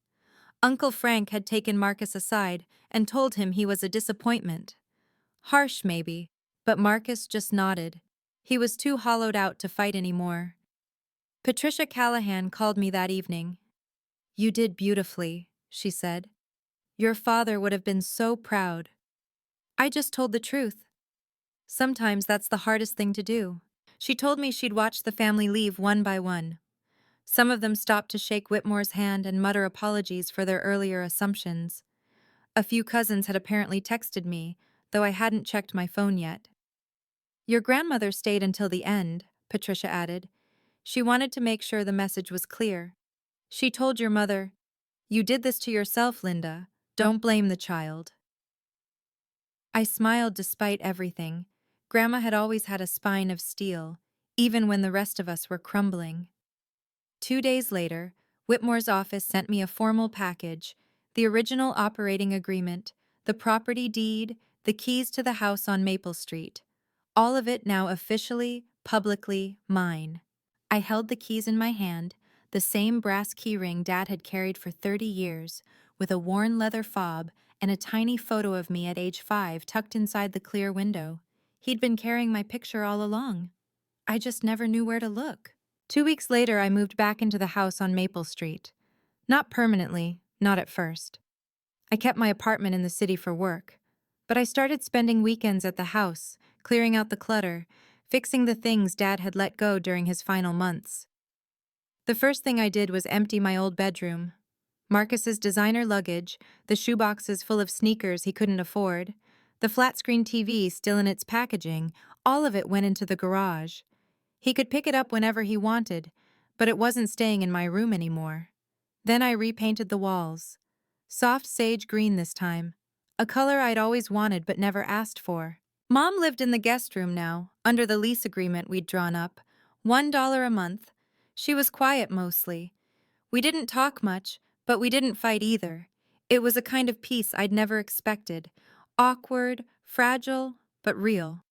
Uncle Frank had taken Marcus aside and told him he was a disappointment. Harsh, maybe, but Marcus just nodded. He was too hollowed out to fight anymore. Patricia Callahan called me that evening. You did beautifully, she said. Your father would have been so proud. I just told the truth. Sometimes that's the hardest thing to do. She told me she'd watched the family leave one by one. Some of them stopped to shake Whitmore's hand and mutter apologies for their earlier assumptions. A few cousins had apparently texted me, though I hadn't checked my phone yet. Your grandmother stayed until the end, Patricia added. She wanted to make sure the message was clear. She told your mother, "You did this to yourself, Linda. Don't blame the child." I smiled despite everything. Grandma had always had a spine of steel, even when the rest of us were crumbling. 2 days later, Whitmore's office sent me a formal package, the original operating agreement, the property deed, the keys to the house on Maple Street. All of it now officially, publicly mine. I held the keys in my hand, the same brass keyring Dad had carried for 30 years, with a worn leather fob and a tiny photo of me at age 5 tucked inside the clear window. He'd been carrying my picture all along. I just never knew where to look. 2 weeks later, I moved back into the house on Maple Street. Not permanently, not at first. I kept my apartment in the city for work. But I started spending weekends at the house, clearing out the clutter, fixing the things Dad had let go during his final months. The first thing I did was empty my old bedroom. Marcus's designer luggage, the shoeboxes full of sneakers he couldn't afford, the flat-screen TV still in its packaging, all of it went into the garage. He could pick it up whenever he wanted, but it wasn't staying in my room anymore. Then I repainted the walls. Soft sage green this time, a color I'd always wanted but never asked for. Mom lived in the guest room now, under the lease agreement we'd drawn up. $1 a month. She was quiet mostly. We didn't talk much, but we didn't fight either. It was a kind of peace I'd never expected. Awkward, fragile, but real.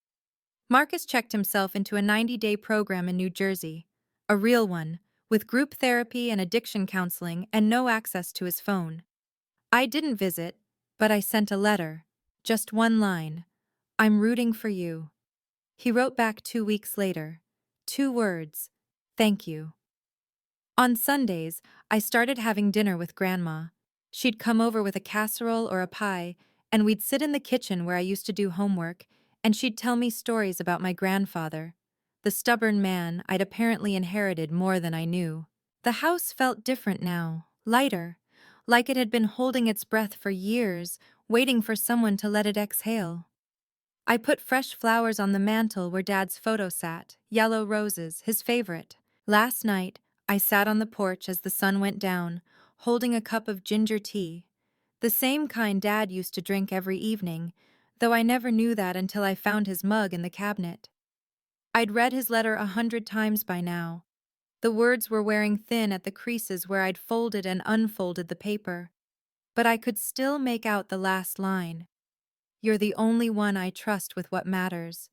Marcus checked himself into a 90-day program in New Jersey. A real one, with group therapy and addiction counseling and no access to his phone. I didn't visit, but I sent a letter. Just one line. I'm rooting for you. He wrote back 2 weeks later. 2 words. Thank you. On Sundays, I started having dinner with Grandma. She'd come over with a casserole or a pie, and we'd sit in the kitchen where I used to do homework, and she'd tell me stories about my grandfather, the stubborn man I'd apparently inherited more than I knew. The house felt different now, lighter, like it had been holding its breath for years, waiting for someone to let it exhale. I put fresh flowers on the mantel where Dad's photo sat, yellow roses, his favorite. Last night, I sat on the porch as the sun went down, holding a cup of ginger tea, the same kind Dad used to drink every evening, though I never knew that until I found his mug in the cabinet. I'd read his letter 100 times by now. The words were wearing thin at the creases where I'd folded and unfolded the paper, but I could still make out the last line. You're the only one I trust with what matters.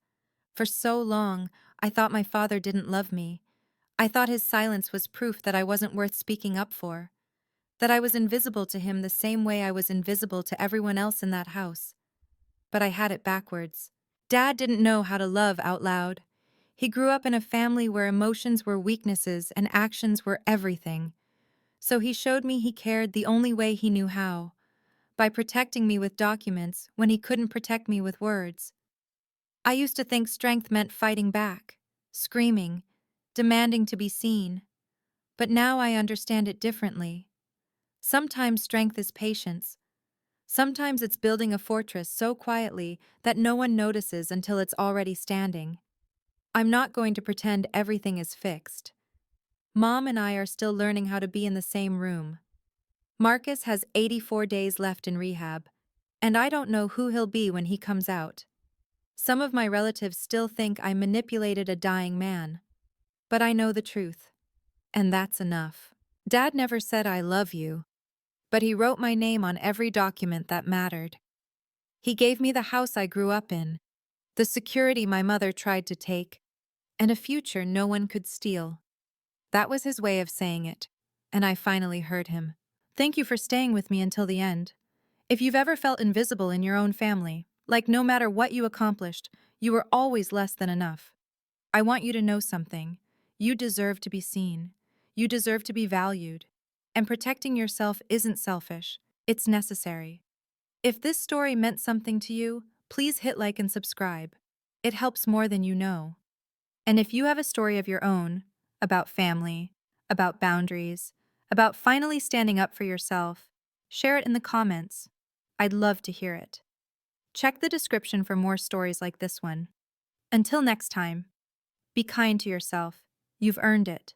For so long, I thought my father didn't love me. I thought his silence was proof that I wasn't worth speaking up for, that I was invisible to him the same way I was invisible to everyone else in that house. But I had it backwards. Dad didn't know how to love out loud. He grew up in a family where emotions were weaknesses and actions were everything. So he showed me he cared the only way he knew how, by protecting me with documents when he couldn't protect me with words. I used to think strength meant fighting back, screaming, demanding to be seen. But now I understand it differently. Sometimes strength is patience. Sometimes it's building a fortress so quietly that no one notices until it's already standing. I'm not going to pretend everything is fixed. Mom and I are still learning how to be in the same room. Marcus has 84 days left in rehab, and I don't know who he'll be when he comes out. Some of my relatives still think I manipulated a dying man. But I know the truth. And that's enough. Dad never said I love you, but he wrote my name on every document that mattered. He gave me the house I grew up in, the security my mother tried to take, and a future no one could steal. That was his way of saying it, and I finally heard him. Thank you for staying with me until the end. If you've ever felt invisible in your own family, like no matter what you accomplished, you were always less than enough, I want you to know something. You deserve to be seen. You deserve to be valued. And protecting yourself isn't selfish, it's necessary. If this story meant something to you, please hit like and subscribe. It helps more than you know. And if you have a story of your own, about family, about boundaries, about finally standing up for yourself, share it in the comments. I'd love to hear it. Check the description for more stories like this one. Until next time, be kind to yourself. You've earned it.